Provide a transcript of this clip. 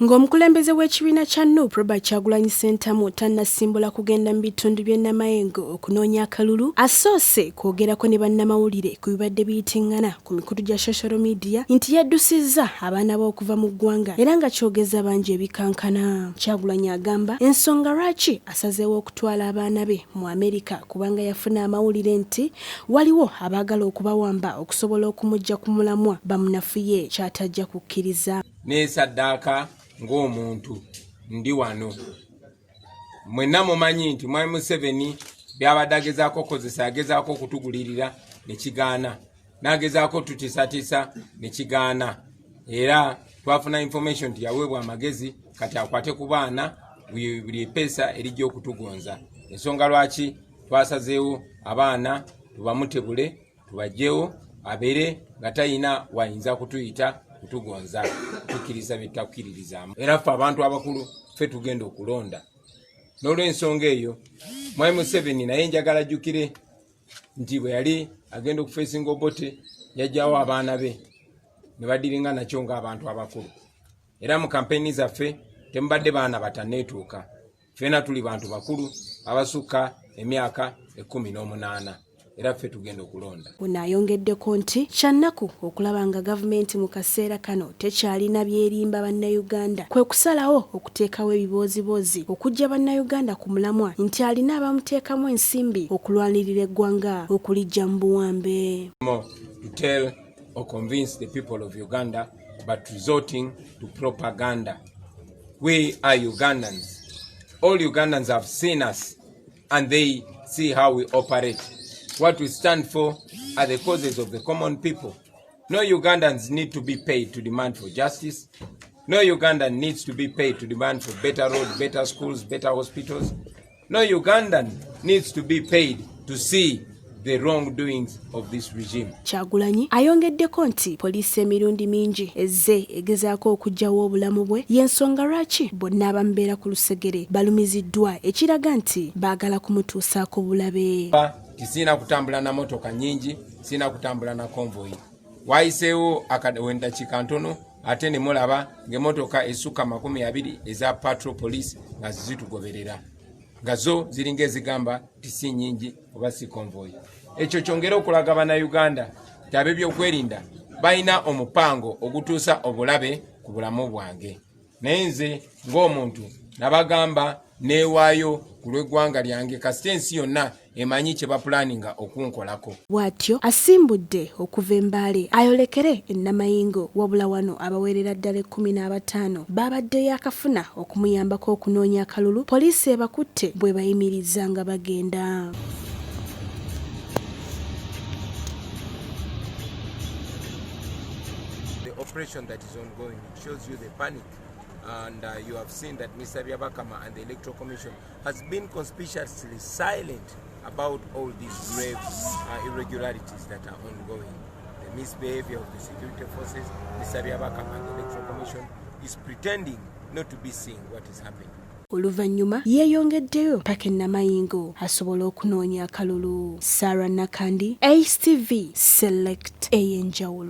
Ng'omukulembeze w'ekibiina kya NUP Kyagulanyi Ssentamu tannasimbula kugenda mu bitundu by'e Namayengo okunoonya akalulu, asoose kwogerako ne bannamawulire ku bibadde biyitiŋŋana ku mikutu gya social media nti yaddusizza abaana b'okuva mu ggwanga era nga kyogeza bangi ebikankana. Kyagulanyi agamba ensonga lwaki asazeewo okutwala abaana be mu Amerika kubanga yafuna amawulire nti waliwo abaagala okubawamba okusobola okumuggya ku mulamwa bamunafuye ky'atajja kukkiriza. Neesaddaaka ng'omuntu ndi wano. Mwenna mumanyi nti Mwami Museveni byabadde agezaako okukozesa agezaako okutugulirira ne kigaana. N'agezaako tutisatisa ne kigaana. Era twafuna information nti yaweebwa amagezi kati akwate ku baana buli pesa erijja okutugonza. Ensonga lwaki twasazeewo abaana tubamutebule tubajjewo abeere nga tayina wayinza kutuyita kutugonza tukiriza bitakkiririzamu. Era ffe abantu abakulu ffe tugenda okulonda. N'olw'ensonga eyo Mwami Museveni naye njagala ajjukire nti bwe yali agenda okufeesinga Obote yajjawo abaana be ne badiringa nakyo ng'abantu abakulu. Era mu kampeyini zaffe temubadde baana batanneetuuka. Ffena tuli bantu bakulu abasukka emyaka 18. Era ffe tugenda okulonda. Ono ayongeddeko nti kyannaku okulaba nga gavumenti mu kaseera kano tekyalina byerimba bannayuganda kwe kusalawo okuteekawo ebibooziboozi okuggya bannayuganda ku mulamwa nti alina abamuteekamu ensimbi okulwanirira eggwanga okuliggya mu buwambe. To tell or convince the people of Uganda but resorting to propaganda. We are Ugandans. All Ugandans have seen us and they see how we operate. What we stand for are the causes of the common people. No Ugandans need to be paid to demand for justice. No Ugandan needs to be paid to demand for better roads, better schools, better hospitals. No Ugandan needs to be paid to see the wrongdoings of this regime. Kyagulanyi ayongeddeko nti poliisi emirundi mingi ezze egezaako okuggyawo obulamu bwe y'ensonga lwaki bonna abamubeera ku lusegere balumiziddwa ekiraga nti baagala kumutuusaako bulabe. Sina kutambula na motoka nyingi, sina kutambula na konvoyi. Wayiseewo akaddakiika ntono ate ne mulaba ng'emmotoka essuka 20 eza patrol police nga zitugoberera. Nga zo ziringa ezigamba nti si nyingi oba si konvoyi. Ekyo kyongera okulaga bannayuganda nti ab'ebyokwerinda balina omupango ogutuusa obulabe ku bulamu bwange. Naye nze ng'omuntu nabagamba neewaayo ku lw'eggwanga lyange kasita ensi yonna emanyi kye bapulaninga okunkolako. Bw'atyo asimbudde okuva e Mbale ayolekere e Namayingo wabula wano abaweerera ddala 15 babaddeyo akafuna okumuyambako okunoonya akalulu poliisi ebakutte bwe bayimiriza nga bagenda. The operation that is ongoing shows you the panic. And you have seen that Mr. Byabakama and the Electoral Commission has been conspicuously silent about all these grave irregularities that are ongoing. The misbehavior of the security forces, Mr. Byabakama and the Electoral Commission is pretending not to be seeing what is happening. Oluvannyuma yeeyongeddeyo paka e Namayingo asobola okunoonya akalulu. Sarah Nakandi, ACTV Select ey'enjawulo.